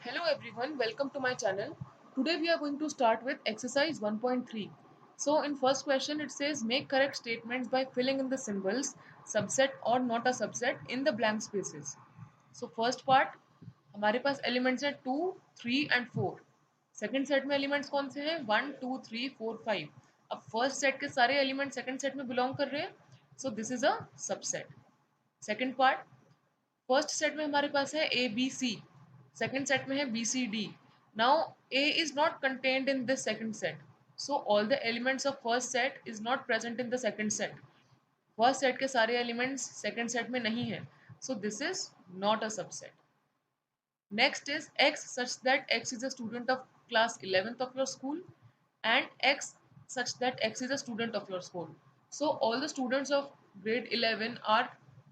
Hello everyone, welcome to my channel. Today we are going to start with exercise 1.3. So in first question it says make correct statements by filling in the symbols, subset or not a subset in the blank spaces. So first part हमारे पास elements हैं 2, 3 and 4. Second set में elements कौन से हैं 1, 2, 3, 4, 5. अब first set के सारे elements second set में belong कर रहे हैं. So this is a subset. Second part first set में हमारे पास है A B C, second set में है B C D. Now A is not contained in this second set, so all the elements of first set is not present in the second set. First set के सारे elements second set में नहीं है, so this is not a subset. Next is X such that X is a student of class 11th of your school and x such that x is a student of your school. So all the students of grade 11 are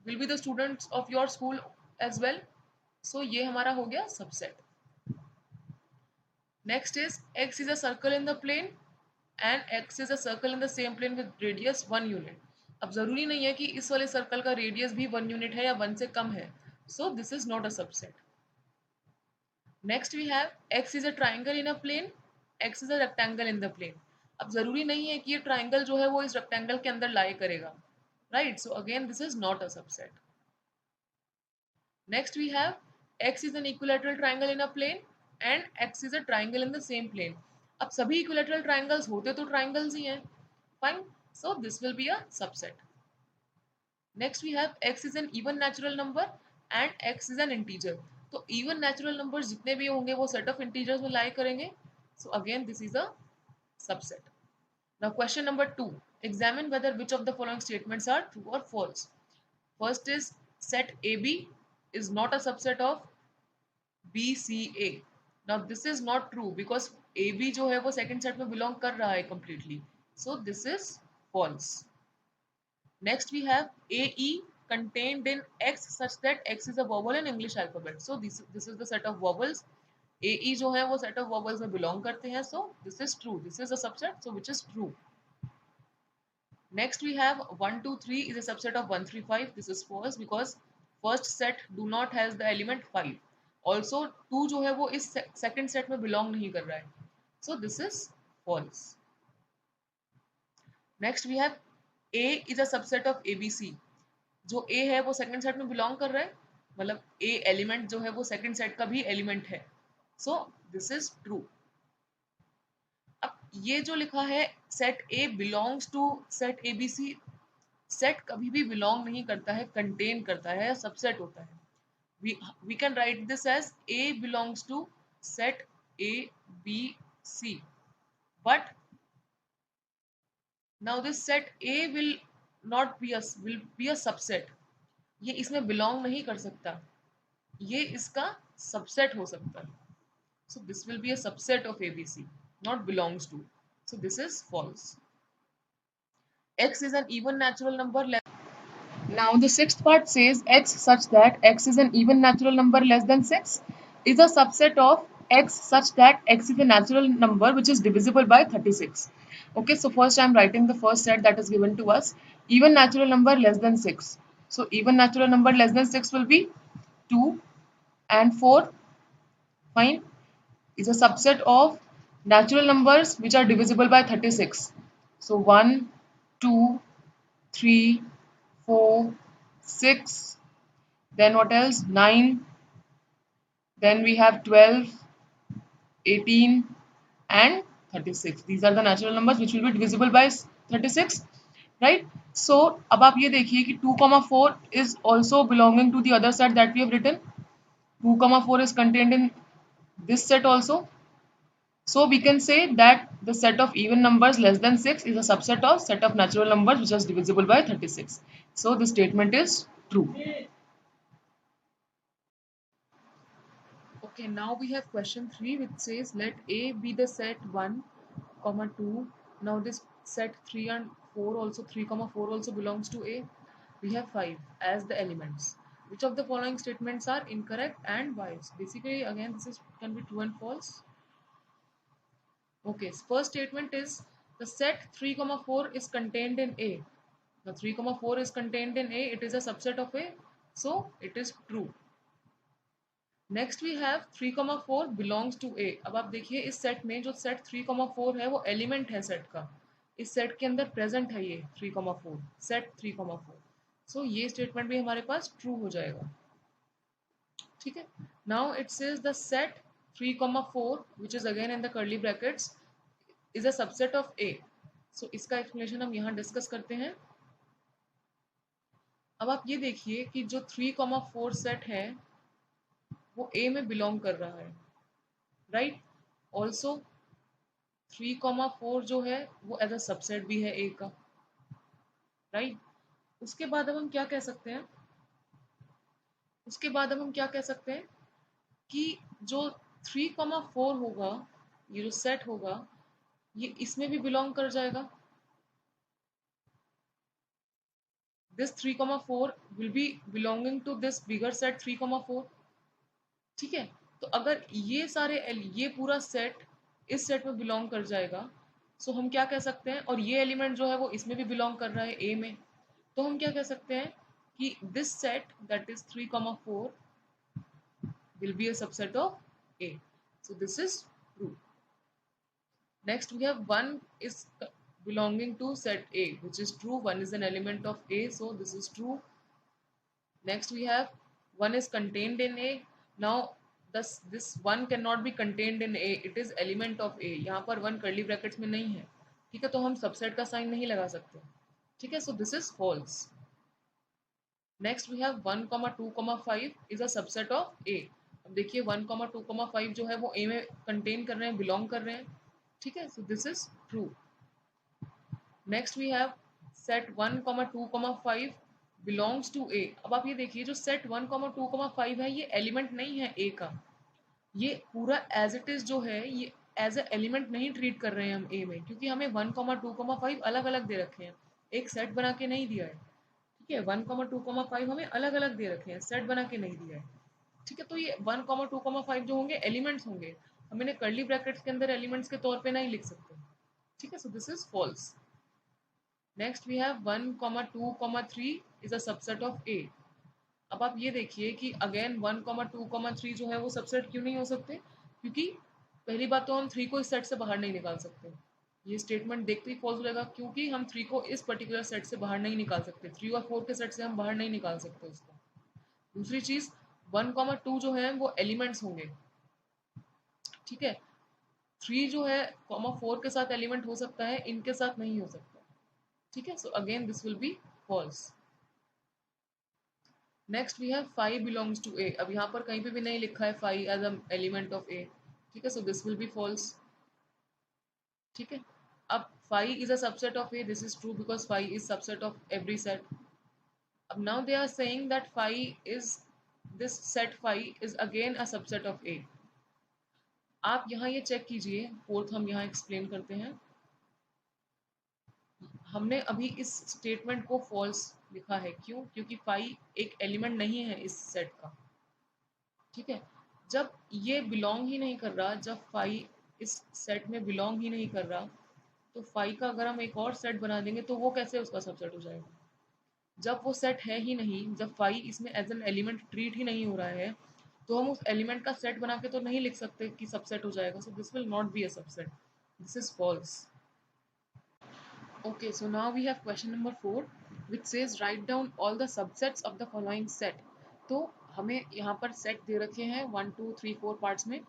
will be the students of your school as well. So ये हमारा हो गया subset. Next is x is a circle in the plane and x is a circle in the same plane with radius 1 unit. अब जरूरी नहीं है कि इस वाले सर्कल का रेडियस भी 1 यूनिट है या 1 से कम है. So this is not a subset. Next we have x is a triangle in a plane, x is a rectangle in the plane. अब जरूरी नहीं है कि ये ट्राइंगल जो है वो इस रेक्टेंगल के अंदर लाई करेगा, right. So again this is not a subset. Next we have x is an equilateral triangle in a plane and x is a triangle in the same plane. अब सभी equilateral triangles होते तो triangles ही हैं, fine. So this will be a subset. Next we have x is an even natural number and x is an integer. तो even natural numbers जितने भी होंगे वो set of integers में lie करेंगे. So again this is a subset. Now question number 2. Examine whether which of the following statements are true or false. First is set AB is not a subset of BCA. Now this is not true because AB जो है वो second set में belong कर रहा है completely. So this is false. Next we have AE contained in X such that X is a vowel in English alphabet. So this is the set of vowels. AE जो है वो set of vowels में belong करते हैं. So this is true. This is a subset, so which is true. Next we have 1, 2, 3 is a subset of 1, 3, 5. This is false because first set do not has the element 5. Also 2 जो है वो इस second set में belong नहीं कर रहा है. So this is false. Next we have A is a subset of ABC. जो A है वो second set में belong कर रहा है, मतलब A element जो है वो second set का भी element है. So this is true. अब ये जो लिखा है set A belongs to set ABC, set कभी भी बिलोंग नहीं करता है, कंटेन करता है या सबसेट होता है. we can write this as A belongs to set A B C, but now this set A will be a subset. ये इसमें बिलोंग नहीं कर सकता, ये इसका सबसेट हो सकता है. So this will be a subset of ABC, not belongs to. So this is false. X is an even natural number. Now the sixth part says x such that x is an even natural number less than 6 is a subset of x such that x is a natural number which is divisible by 36. Okay, so first I am writing the first set that is given to us. Even natural number less than 6. So even natural number less than 6 will be 2 and 4. Fine. Is a subset of natural numbers which are divisible by 36. So 1, 2, 3, 4, 6, then what else? 9, then we have 12, 18 and 36. These are the natural numbers which will be divisible by 36, right? So अब आप ये देखिए कि 2, 4 is also belonging to the other set that we have written. 2, 4 is contained in this set also. So we can say that the set of even numbers less than 6 is a subset of set of natural numbers which is divisible by 36. So the statement is true. Okay, now we have question 3 which says let A be the set 1, 2. Now this set 3 and 4 also 3, 4 also belongs to A. We have 5 as the elements. Which of the following statements are incorrect and why? Basically again this is can be true and false. Okay, first statement is the set 3, 4 is contained in A. Now 3, 4 is contained in A, it is a subset of A, so it is true. Next we have 3,4 belongs to A. अब आप देखिए इस set में जो set 3,4 है वो element है set का, इस सेट के अंदर प्रेजेंट है ये 3,4, सेट 3,4। सो ये स्टेटमेंट भी हमारे पास ट्रू हो जाएगा। ठीक है, now it says the set 3,4 which is again in the curly brackets is a subset of A. So इसका एक्सप्लेनेशन हम यहाँ डिस्कस करते हैं। अब आप ये देखिए कि जो 3,4 सेट है वो ए में बिलोंग कर रहा है, राइट। ऑल्सो 3,4 जो है वो एज अ सबसेट भी है ए का, राइट। उसके बाद अब हम क्या कह सकते हैं, उसके बाद अब हम क्या कह सकते हैं कि जो 3,4 होगा, ये जो सेट होगा ये इसमें भी बिलोंग कर जाएगा। This 3,4 will be belonging to this bigger set 3,4। ठीक है, तो अगर ये सारे ये पूरा सेट इस सेट में बिलोंग कर जाएगा, सो हम क्या कह सकते हैं, और ये एलिमेंट जो है वो इसमें भी बिलोंग कर रहा है ए में, तो हम क्या कह सकते हैं कि this set that is 3,4 will be a subset of A. So this is true. Next we have 1 is belonging to set A, which is true. 1 is an element of A, so this is true. Next we have 1 is contained in A. Now this 1 cannot be contained in A. It is element of A. यहाँ पर 1 curly brackets में नहीं है, ठीक है, तो हम subset का sign नहीं लगा सकते, ठीक है, so this is false. Next we have 1,2,5 is a subset of A. अब देखिए 1,2,5 जो है वो ए में कंटेन कर रहे हैं, बिलोंग कर रहे हैं, ठीक है, so this is true. Next we have set 1,2,5 belongs to A. अब आप ये देखिए जो सेट 1,2,5 है ये एलिमेंट नहीं है ए का, ये पूरा एज इट इज जो है ये एज ए एलिमेंट नहीं ट्रीट कर रहे हैं हम ए में, क्योंकि हमें 1,2,5 अलग अलग दे रखे हैं, एक सेट बना के नहीं दिया है, ठीक है। 1,2,5 हमें अलग अलग दे रखे हैं, सेट बना के नहीं दिया है, ठीक है। तो ये 1,2,5 जो होंगे एलिमेंट्स होंगे, हम इन्हें कर्ली ब्रैकेट्स के अंदर एलिमेंट्स के तौर पे नहीं लिख सकते, ठीक है, so this is false. Next we have 1,2,3 is a subset of A. अब आप ये देखिए कि अगेन 1,2,3 जो है वो सबसेट क्यों नहीं हो सकते, क्योंकि पहली बात तो हम 3 को इस सेट से बाहर नहीं निकाल सकते, ये स्टेटमेंट देखते ही फॉल्स रहेगा, क्योंकि हम 3 को इस पर्टिकुलर सेट से बाहर नहीं निकाल सकते, 3 और 4 के सेट से हम बाहर नहीं निकाल सकते उसको। दूसरी चीज 1,2 जो है वो एलिमेंट्स होंगे, ठीक है, 3 जो है 4 के साथ एलिमेंट हो सकता है, इनके साथ नहीं हो सकता, ठीक है, so again this will be false. Next we have 5 belongs to A. अब यहाँ पर कहीं पे भी नहीं लिखा है 5 as a element of A, ठीक है, so this will be false, ठीक है। अब 5 is a subset of A, this is true because 5 is subset of every set. अब now they are saying that 5 is this set 5 is again a subset of A. आप यहाँ ये check कीजिए, fourth हम यहाँ एक्सप्लेन करते हैं। हमने अभी इस स्टेटमेंट को फॉल्स लिखा है, क्यों, क्योंकि 5 एक एलिमेंट नहीं है इस सेट का, ठीक है। जब ये बिलोंग ही नहीं कर रहा, जब 5 इस सेट में बिलोंग ही नहीं कर रहा, तो 5 का अगर हम एक और सेट बना देंगे तो वो कैसे उसका सबसेट हो जाएगा, जब वो सेट है ही नहीं, जब 5 इसमें एज एन एलिमेंट ट्रीट ही नहीं हो रहा है, तो हम उस एलिमेंट का सेट बना के तो नहीं लिख सकते कि सबसेट हो जाएगा, so this will not be a subset, this is false. Okay, so now we have question number 4 which says write down all the subsets of the following set. तो हमें यहाँ पर सेट दे रखे हैं 1 2 3 4 पार्ट्स में,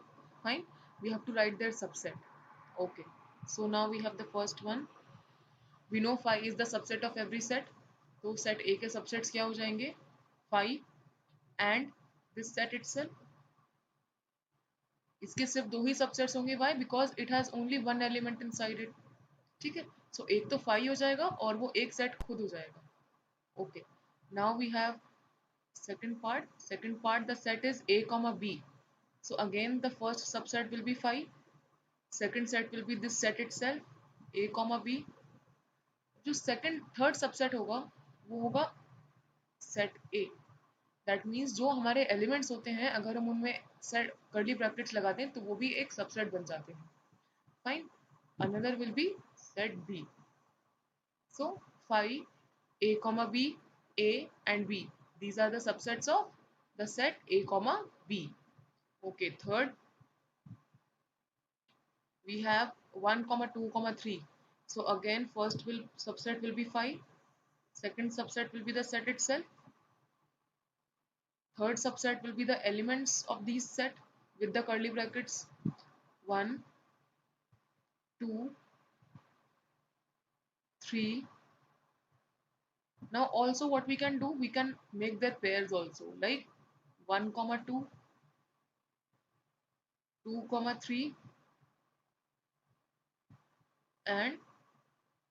fine, we have to write their subset. Okay, so now we have the first one. We know 5 is the subset of every set. तो set A के subsets क्या हो जाएंगे, 5 and this set itself, इसके सिर्फ दो ही subsets होंगे, why, because it has only one element inside it, ठीक है। सो एक तो 5 हो जाएगा और वो एक सेट खुद हो जाएगा। Okay, now we have second part. Second part, the set is A comma B. So again the first subset will be 5. Second set will be this set itself, A comma B. जो second third subset होगा वो होगा set A. That means जो हमारे elements होते हैं अगर हम उनमें set curly brackets लगाते हैं तो वो भी एक subset बन जाते हैं, fine. Another will be set B. So 5 A comma B, A and B, these are the subsets of the set A comma B. Okay, third, we have 1 comma 2 comma 3. So again, first will subset will be 5, second subset will be the set itself, third subset will be the elements of these set with the curly brackets 1, 2, 3. Now also what we can do, we can make their pairs also, like 1 comma 2, 2 comma 3 and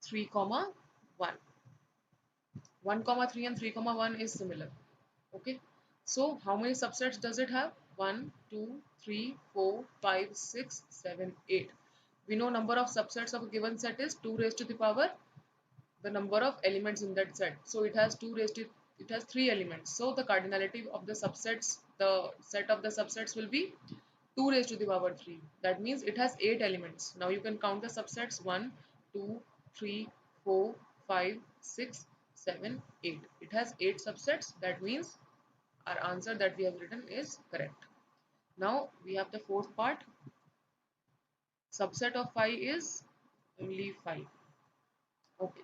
3 comma 1. 1 comma 3 and 3 comma 1 is similar. Okay, so how many subsets does it have? 1, 2, 3, 4, 5, 6, 7, 8. We know number of subsets of a given set is 2 raised to the power the number of elements in that set. So it has 2 raised to, it has 3 elements. So the cardinality of the subsets, the set of the subsets will be 2 raised to the power 3. That means it has 8 elements. Now you can count the subsets 1, 2, 3, 4, 5, 6, 7, 8. It has 8 subsets. That means our answer that we have written is correct. Now we have the fourth part. Subset of 5 is only 5. Okay.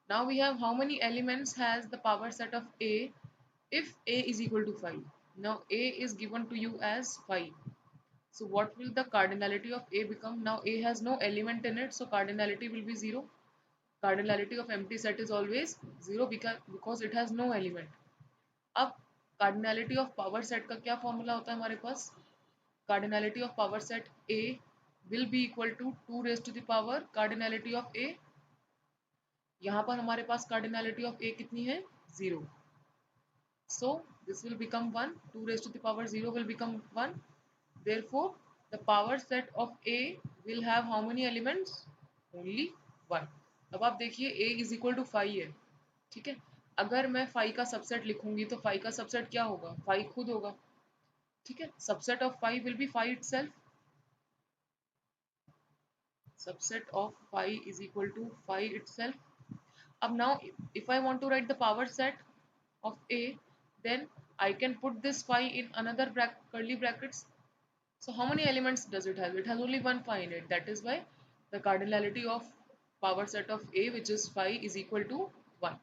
Now we have how many elements has the power set of A if A is equal to 5. Now A is given to you as 5. So what will the cardinality of A become? Now A has no element in it, so cardinality will be 0. Cardinality of empty set is always 0 because it has no element. अब cardinality of power set का क्या formula होता है हमारे पास? Cardinality of power set A will be equal to 2 raised to the power cardinality of A. यहाँ पर हमारे पास cardinality of A कितनी है? 0. So this will become 1. 2 raised to the power 0 will become 1. Therefore, the power set of A will have how many elements? Only 1. अब आप देखिए A is equal to 5 है, ठीक है? अगर मैं 5 का सबसेट लिखूंगी तो 5 का सबसेट क्या होगा? 5 खुद होगा, ठीक है? Subset of 5 will be 5 itself. Subset of 5 is equal to 5 itself. अब now if I want to write the power set of A, then I can put this 5 in another curly brackets. So how many elements does it have? It has only one 5 in it. That is why the cardinality of power set of A, which is 5, is equal to 1.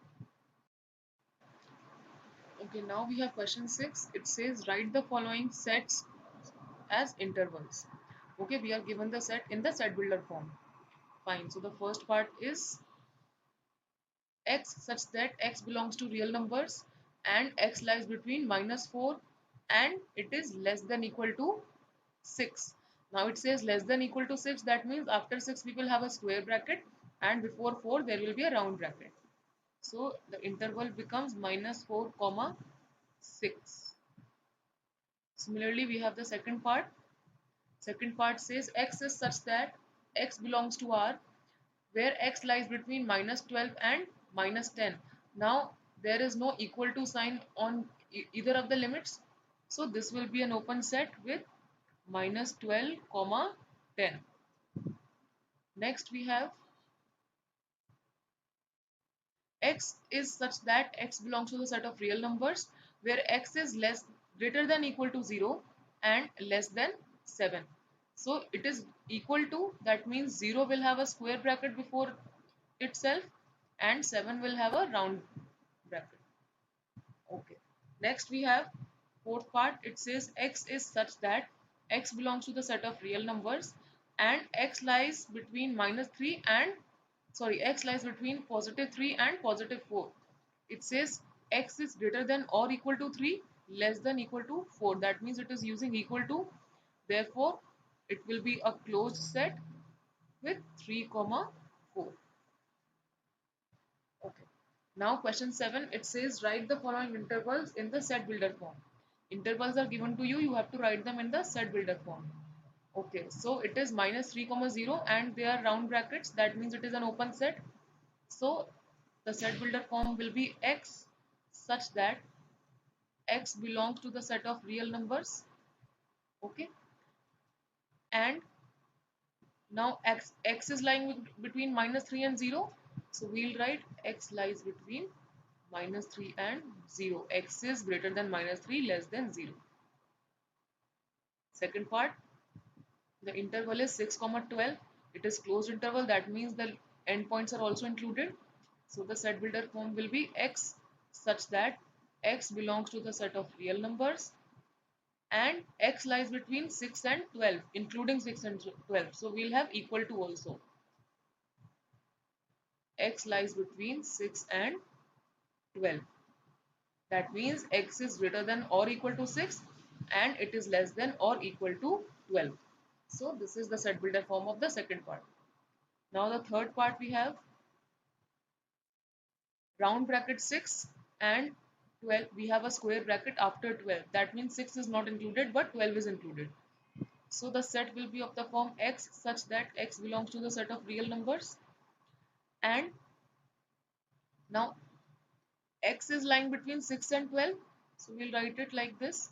Okay, now we have question 6. It says write the following sets as intervals. Okay, we are given the set in the set builder form. Fine. So the first part is x such that x belongs to real numbers and x lies between -4 and it is less than equal to 6. Now it says less than equal to 6. That means after 6 we will have a square bracket and before 4 there will be a round bracket. So the interval becomes -4 comma 6. Similarly we have the second part. Second part says x is such that x belongs to R where x lies between -12 and -10. Now there is no equal to sign on either of the limits. So this will be an open set with -12 comma 10. Next we have x is such that x belongs to the set of real numbers where x is less greater than equal to 0 and less than 7. So it is equal to, that means 0 will have a square bracket before itself and 7 will have a round bracket. Okay. Next we have fourth part. It says x is such that x belongs to the set of real numbers and x lies between -3 and x lies between +3 and +4. It says x is greater than or equal to 3, less than equal to 4. That means it is using equal to. Therefore, it will be a closed set with 3 comma 4. Okay. Now question 7, it says write the following intervals in the set builder form. Intervals are given to you, you have to write them in the set builder form. Okay, so it is -3 comma 0 and they are round brackets. That means it is an open set. So the set builder form will be x such that x belongs to the set of real numbers. Okay, and now x is lying between -3 and 0. So we'll write x lies between -3 and 0. X is greater than -3, less than 0. Second part, the interval is 6 comma 12. It is closed interval, that means the endpoints are also included. So the set builder form will be x such that x belongs to the set of real numbers and x lies between 6 and 12, including 6 and 12. So we'll have equal to also. X lies between 6 and 12. That means x is greater than or equal to 6 and it is less than or equal to 12. So this is the set builder form of the second part. Now the third part, we have round bracket 6 and 12. We have a square bracket after 12. That means 6 is not included but 12 is included. So the set will be of the form x such that x belongs to the set of real numbers, and now x is lying between 6 and 12. So we'll write it like this.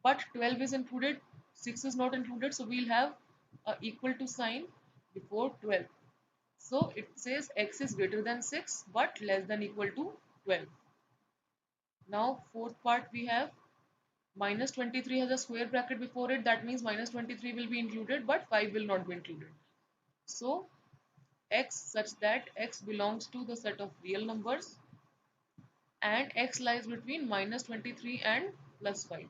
But 12 is included, 6 is not included. So we'll have a equal to sign before 12. So it says x is greater than 6 but less than equal to 12. Now fourth part, we have minus 23 has a square bracket before it. That means minus 23 will be included but 5 will not be included. So x such that x belongs to the set of real numbers and x lies between minus 23 and plus 5.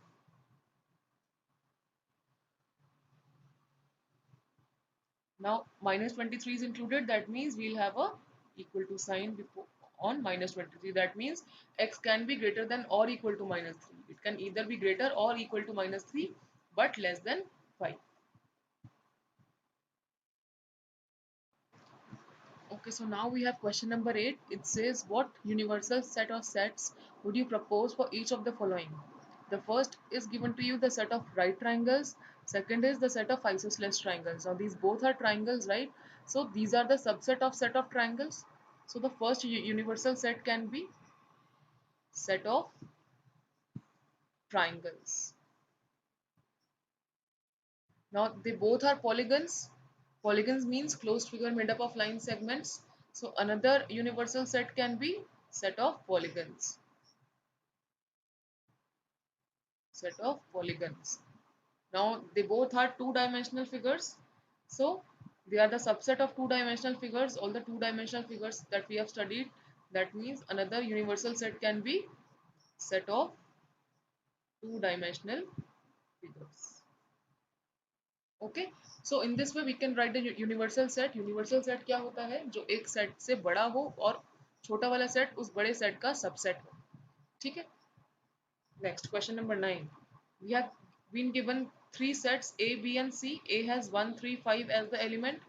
Now minus 23 is included, that means we'll have a equal to sign before on minus 23. That means x can be greater than or equal to minus 3. It can either be greater or equal to minus 3 but less than 5. Okay, so now we have question number 8. It says, what universal set of sets would you propose for each of the following? The first is given to you the set of right triangles. Second is the set of isosceles triangles. Now these both are triangles, right? So these are the subset of set of triangles. So the first universal set can be set of triangles. Now they both are polygons. Polygons means closed figure made up of line segments. So another universal set can be set of polygons. Set of polygons. Now they both are two-dimensional figures. So they are the subset of two-dimensional figures, all the two-dimensional figures that we have studied. That means another universal set can be set of two-dimensional figures. Okay, so in this way we can write the universal set. Universal set क्या होता है? जो एक set से बड़ा हो और छोटा वाला सेट उस बड़े सेट का सबसेट हो. ठीक है. Next, question number 9. We have been given three sets A, B and C. A has 1, 3, 5 as the element.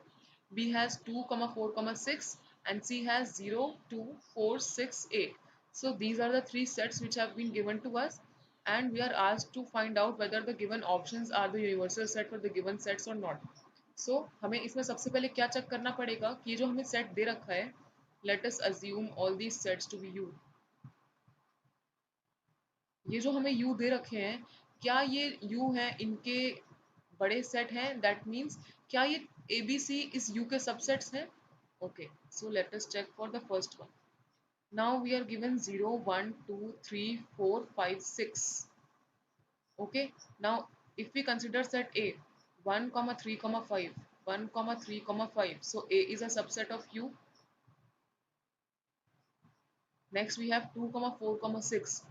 B has 2, 4, 6 and C has 0, 2, 4, 6, 8. So these are the three sets which have been given to us and we are asked to find out whether the given options are the universal set for the given sets or not. So हमें इसमें सबसे पहले क्या check करना पड़ेगा कि जो हमें सेट दे रखा है, let us assume all these sets to be U. ये जो हमें U दे रखे हैं, क्या ये U है इनके बड़े सेट हैं? दैट मीन्स क्या ये ABC इस U के सबसेट्स हैं? Okay, so let us check for the first one. Now we are given 0, 1, 2, 3, 4, 5, 6. Okay, now if we consider set A 1, 3, 5, 1, 3, 5, so A is a subset of U. Next we have 2, 4, 6.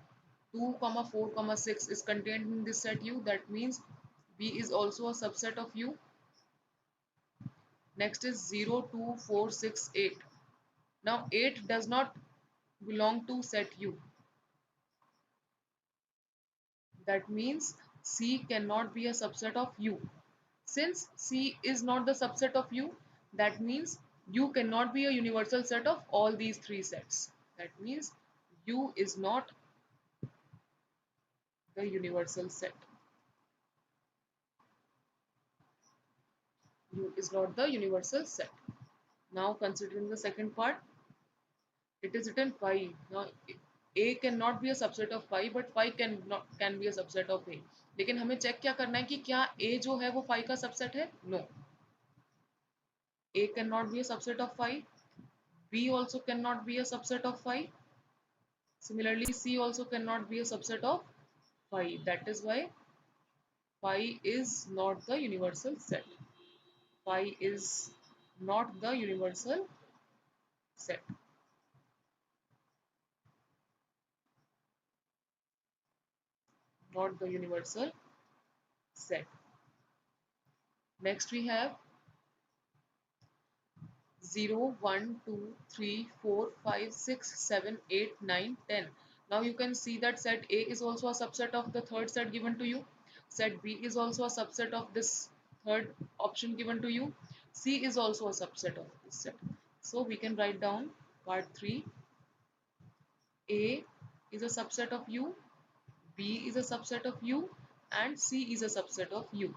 2, 4, 6 is contained in this set U. That means B is also a subset of U. Next is 0, 2, 4, 6, 8. Now 8 does not belong to set U. That means C cannot be a subset of U. Since C is not the subset of U, that means U cannot be a universal set of all these three sets. That means U is not the universal set. U is not the universal set. Now considering the second part, it is written phi. Now A cannot be a subset of phi, but phi can be a subset of A. लेकिन हमें check क्या करना है कि क्या A जो है वो phi का सबसेट है? No. A cannot be a subset of phi. B also cannot be a subset of phi. Similarly, C also cannot be a subset of phi. That is why phi is not the universal set. Phi is not the universal set. Not the universal set. Next we have 0, 1, 2, 3, 4, 5, 6, 7, 8, 9, 10. Now you can see that set A is also a subset of the third set given to you. Set B is also a subset of this third option given to you. C is also a subset of this set. So we can write down part 3. A is a subset of U, B is a subset of U, and C is a subset of U.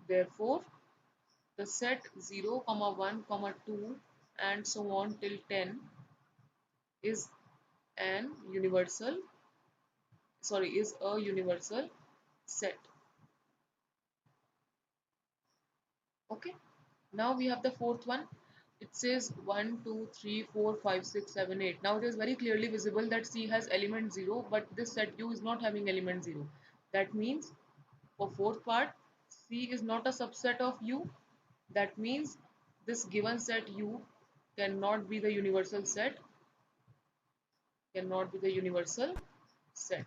Therefore, the set 0, 1, 2 and so on till 10 is an universal, is a universal set. Okay. Now we have the fourth one. It says 1, 2, 3, 4, 5, 6, 7, 8. Now it is very clearly visible that C has element 0, but this set U is not having element 0. That means for fourth part, C is not a subset of U. That means this given set U cannot be the universal set. Cannot be the universal set.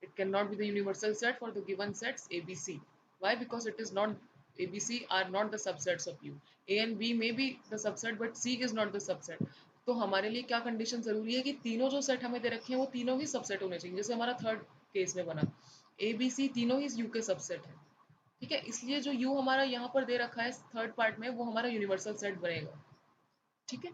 It cannot be the universal set for the given sets ABC. Why? Because it is not, ABC are not the subsets of U. A and B may be the subset but C is not the subset. तो हमारे लिए क्या condition जरूरी है कि तीनों जो set हमें दे रखे हैं वो तीनों ही सबसेट होने चाहिए, जैसे हमारा थर्ड केस में बना ABC तीनों ही U के सबसेट है. ठीक है, इसलिए जो U हमारा यहाँ पर दे रखा है थर्ड पार्ट में वो हमारा यूनिवर्सल सेट बनेगा. ठीक है.